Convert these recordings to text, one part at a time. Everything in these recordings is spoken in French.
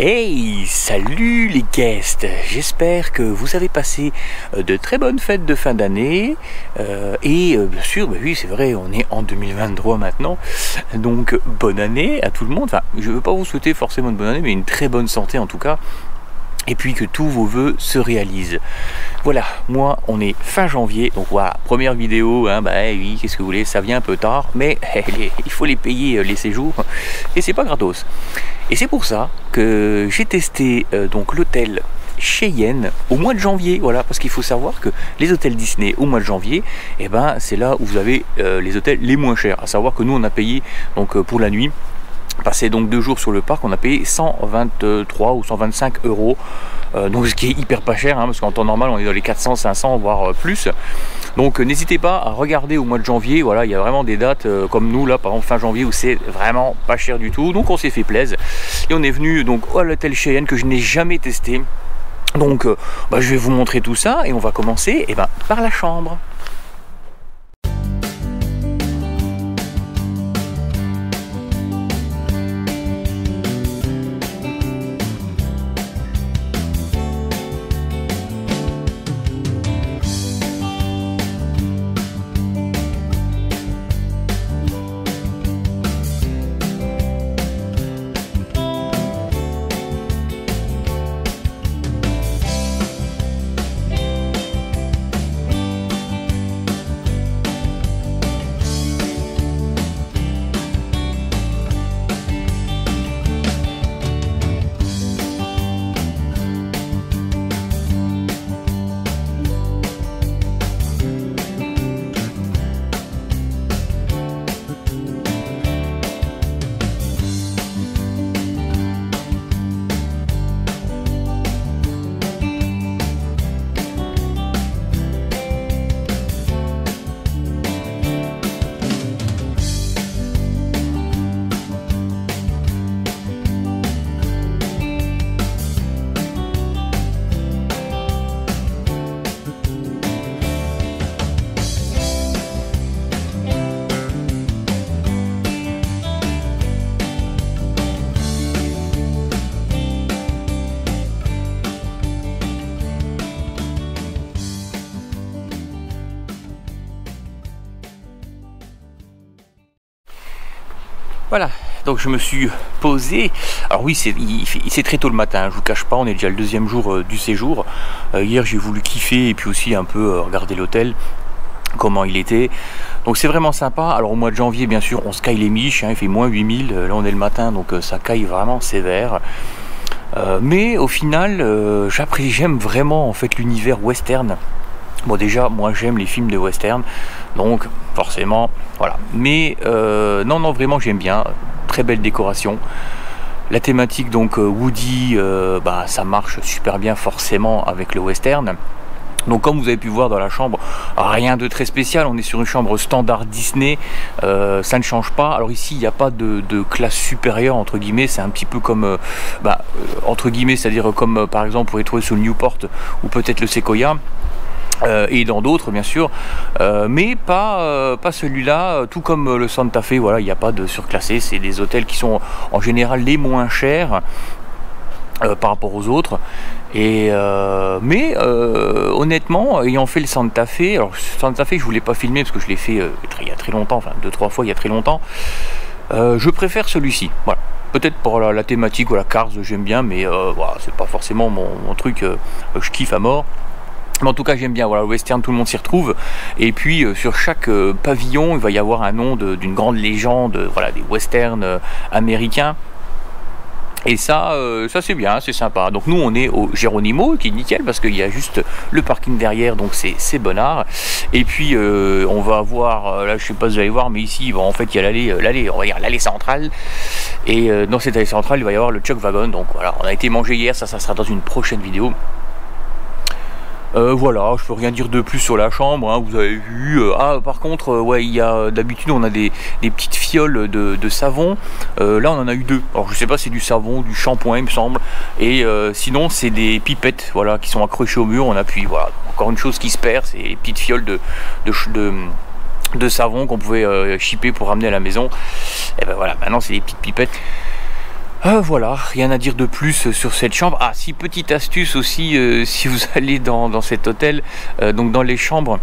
Hey, salut les guests. J'espère que vous avez passé de très bonnes fêtes de fin d'année et bien sûr, bah oui c'est vrai, on est en 2023 maintenant, donc bonne année à tout le monde. Enfin, je ne veux pas vous souhaiter forcément une bonne année, mais une très bonne santé en tout cas. Et puis que tous vos vœux se réalisent. Voilà, moi on est fin janvier, donc voilà, première vidéo, hein, bah oui, qu'est-ce que vous voulez, ça vient un peu tard, mais il faut les payer les séjours, et c'est pas gratos. Et c'est pour ça que j'ai testé donc l'hôtel Cheyenne au mois de janvier, voilà, parce qu'il faut savoir que les hôtels Disney au mois de janvier, et ben c'est là où vous avez les hôtels les moins chers, à savoir que nous on a payé donc pour la nuit. Passé donc 2 jours sur le parc, on a payé 123 ou 125 euros, donc ce qui est hyper pas cher, hein, parce qu'en temps normal on est dans les 400, 500 voire plus. Donc n'hésitez pas à regarder au mois de janvier, voilà, il y a vraiment des dates comme nous là, par exemple fin janvier, où c'est vraiment pas cher du tout. Donc on s'est fait plaisir et on est venu donc à l'hôtel Cheyenne que je n'ai jamais testé. Donc je vais vous montrer tout ça et on va commencer par la chambre. Voilà, donc je me suis posé. Alors oui, c'est très tôt le matin, hein, je vous cache pas, on est déjà le 2e jour du séjour. Hier j'ai voulu kiffer et puis aussi un peu regarder l'hôtel, comment il était. Donc c'est vraiment sympa. Alors au mois de janvier bien sûr on se caille les miches, hein, il fait moins 8000, là on est le matin donc ça caille vraiment sévère. Mais au final j'aime vraiment en fait l'univers western. Bon déjà moi j'aime les films de western, donc forcément voilà, mais non vraiment j'aime bien, très belle décoration, la thématique donc Woody, ça marche super bien forcément avec le western. Donc comme vous avez pu voir dans la chambre, rien de très spécial, on est sur une chambre standard Disney, ça ne change pas. Alors ici il n'y a pas de classe supérieure entre guillemets, c'est un petit peu comme entre guillemets, c'est-à-dire comme par exemple vous pouvez trouver sur le Newport ou peut-être le Sequoia. Et dans d'autres bien sûr, mais pas celui-là, tout comme le Santa Fe, voilà, il n'y a pas de surclassé, c'est des hôtels qui sont en général les moins chers par rapport aux autres. Et honnêtement, ayant fait le Santa Fe, alors Santa Fe je voulais pas filmer parce que je l'ai fait il y a très longtemps, enfin 2-3 fois il y a très longtemps, je préfère celui-ci, voilà. Peut-être pour la thématique, voilà, Cars j'aime bien, mais voilà, c'est pas forcément mon truc que je kiffe à mort. Mais en tout cas j'aime bien, voilà, le western, tout le monde s'y retrouve. Et puis sur chaque pavillon il va y avoir un nom d'une grande légende, voilà, des westerns américains. Et ça c'est bien, c'est sympa. Donc nous on est au Geronimo, qui est nickel parce qu'il y a juste le parking derrière, donc c'est bonnard. Et puis on va avoir, là je sais pas si vous allez voir, mais ici en fait il y a l'allée, on va dire l'allée centrale. Et dans cette allée centrale il va y avoir le Chuck Wagon. Donc voilà, on a été manger hier, ça sera dans une prochaine vidéo. Voilà, je peux rien dire de plus sur la chambre, hein, vous avez vu. Ah, par contre, ouais, il y a d'habitude on a des petites fioles de savon. Là, on en a eu 2. Alors, je sais pas, c'est du savon, du shampoing, il me semble. Et sinon, c'est des pipettes, voilà, qui sont accrochées au mur. On appuie, voilà. Encore une chose qui se perd, c'est les petites fioles de savon qu'on pouvait shipper pour ramener à la maison. Et ben voilà, maintenant c'est des petites pipettes. Voilà, rien à dire de plus sur cette chambre. Ah si, petite astuce aussi, si vous allez dans cet hôtel, donc dans les chambres,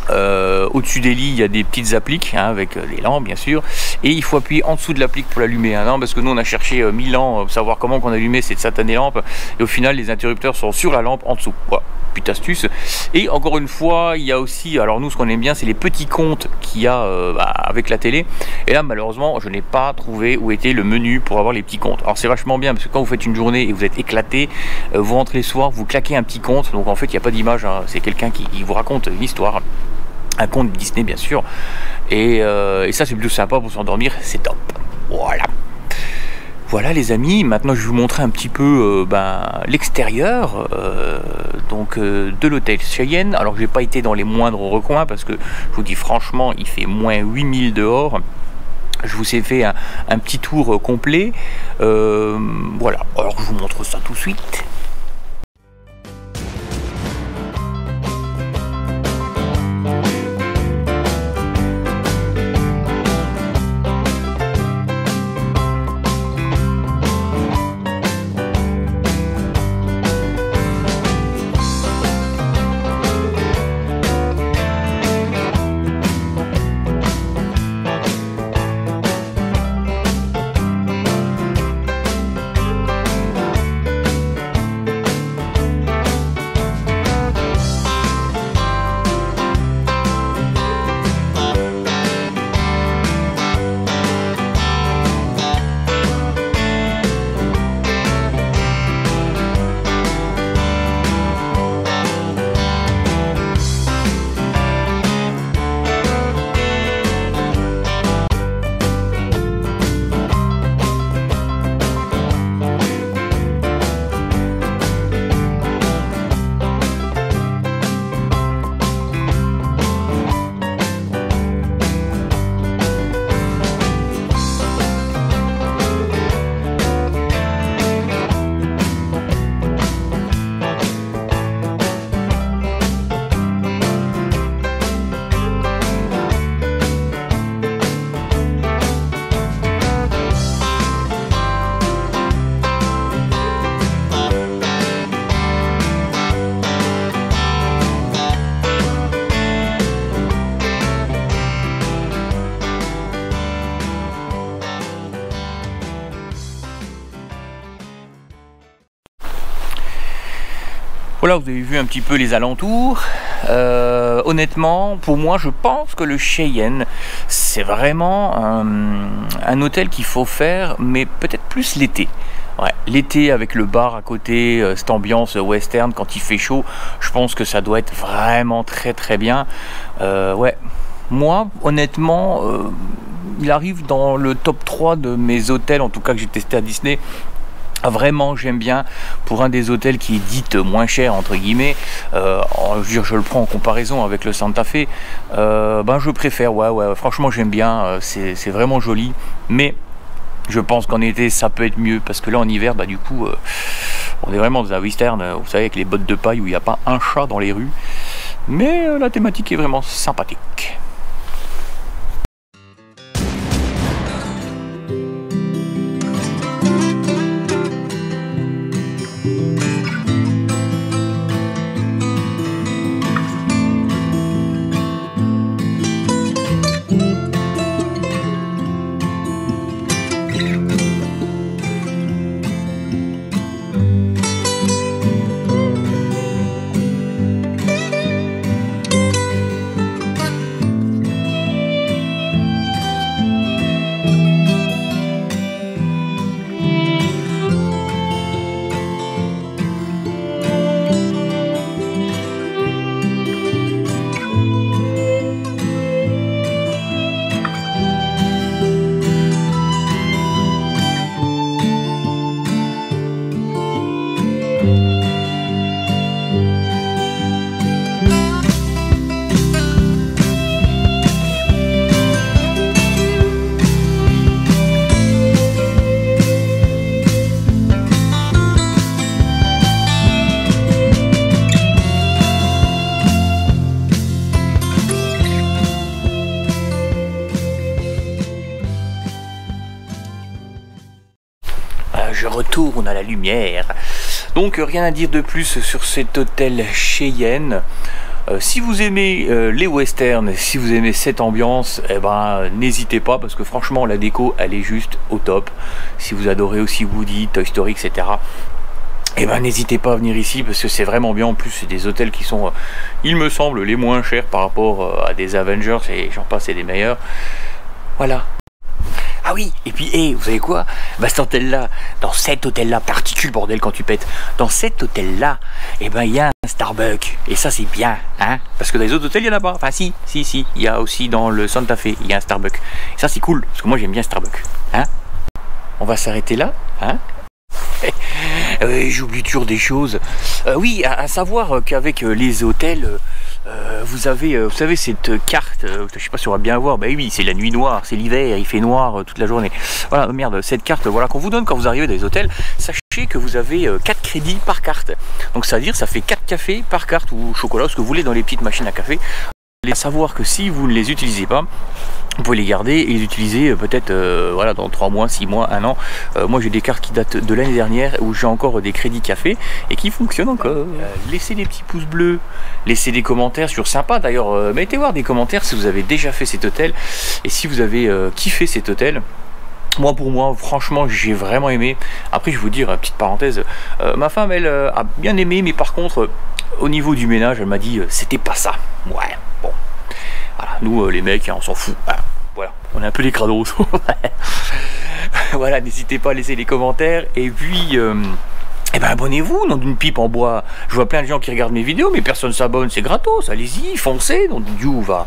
au-dessus des lits il y a des petites appliques hein, avec des lampes bien sûr, et il faut appuyer en dessous de l'applique pour l'allumer hein, non, parce que nous on a cherché 1000 ans pour savoir comment qu'on allumait cette satanée lampe, et au final les interrupteurs sont sur la lampe en dessous. Voilà, petite astuce. Et encore une fois, il y a aussi, alors nous ce qu'on aime bien c'est les petits comptes qu'il y a avec la télé, et là malheureusement je n'ai pas trouvé où était le menu pour avoir les petits comptes. Alors c'est vachement bien parce que quand vous faites une journée et vous êtes éclaté, vous rentrez le soir, vous claquez un petit compte, donc en fait il n'y a pas d'image hein, c'est quelqu'un qui vous raconte une histoire, un conte Disney bien sûr, et ça c'est plutôt sympa pour s'endormir, c'est top. Voilà les amis, maintenant je vais vous montrer un petit peu l'extérieur de l'hôtel Cheyenne. Alors j'ai pas été dans les moindres recoins parce que je vous dis franchement il fait moins 8000 dehors. Je vous ai fait un petit tour complet, voilà, alors je vous montre ça tout de suite. Voilà, vous avez vu un petit peu les alentours. Honnêtement, pour moi, je pense que le Cheyenne, c'est vraiment un hôtel qu'il faut faire, mais peut-être plus l'été. Ouais, l'été avec le bar à côté, cette ambiance western quand il fait chaud, je pense que ça doit être vraiment très très bien. Ouais, moi, honnêtement, il arrive dans le top 3 de mes hôtels, en tout cas que j'ai testé à Disney. Vraiment j'aime bien pour un des hôtels qui est dit moins cher entre guillemets, je le prends en comparaison avec le Santa Fe, je préfère, ouais franchement j'aime bien, c'est vraiment joli, mais je pense qu'en été ça peut être mieux parce que là en hiver du coup on est vraiment dans un western, vous savez, avec les bottes de paille où il n'y a pas un chat dans les rues, mais la thématique est vraiment sympathique. tourne à la lumière. Donc rien à dire de plus sur cet hôtel Cheyenne. Si vous aimez les westerns, si vous aimez cette ambiance, eh ben n'hésitez pas parce que franchement la déco elle est juste au top. Si vous adorez aussi Woody, Toy Story, etc. Eh ben n'hésitez pas à venir ici parce que c'est vraiment bien. En plus c'est des hôtels qui sont, il me semble, les moins chers par rapport à des Avengers et j'en passe et des meilleurs. Voilà. Ah oui, et puis vous savez quoi? Bah cet hôtel-là, dans cet hôtel-là, particule bordel quand tu pètes, dans cet hôtel-là, eh ben il y a un Starbucks. Et ça c'est bien, hein? Parce que dans les autres hôtels, il n'y en a pas. Enfin si, il y a aussi dans le Santa Fe, il y a un Starbucks. Et ça c'est cool, parce que moi j'aime bien Starbucks. Hein? On va s'arrêter là, hein? J'oublie toujours des choses. Oui, à savoir qu'avec les hôtels, vous avez, vous savez, cette carte, je sais pas si on va bien voir, bah oui, c'est la nuit noire, c'est l'hiver, il fait noir toute la journée. Voilà, merde, cette carte, voilà, qu'on vous donne quand vous arrivez dans les hôtels, sachez que vous avez 4 crédits par carte. Donc ça veut dire, ça fait 4 cafés par carte, ou chocolat, ce que vous voulez dans les petites machines à café. À savoir que si vous ne les utilisez pas, vous pouvez les garder et les utiliser peut-être voilà, dans 3 mois, 6 mois, 1 an. Moi j'ai des cartes qui datent de l'année dernière où j'ai encore des crédits café et qui fonctionnent encore. Laissez des petits pouces bleus, laissez des commentaires sur sympa. D'ailleurs, mettez voir des commentaires si vous avez déjà fait cet hôtel et si vous avez kiffé cet hôtel. Moi, pour moi, franchement, j'ai vraiment aimé. Après, je vais vous dire, petite parenthèse, ma femme, elle a bien aimé, mais par contre, au niveau du ménage, elle m'a dit, c'était pas ça. Ouais, bon. Voilà, nous, les mecs, on s'en fout. Voilà, on est un peu les crados. Voilà, n'hésitez pas à laisser les commentaires. Et puis, eh ben, abonnez-vous, nom d'une pipe en bois. Je vois plein de gens qui regardent mes vidéos, mais personne s'abonne, c'est gratos. Allez-y, foncez, nom d'une Dieu, va.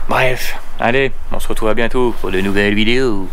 Bref, allez, on se retrouve à bientôt pour de nouvelles vidéos.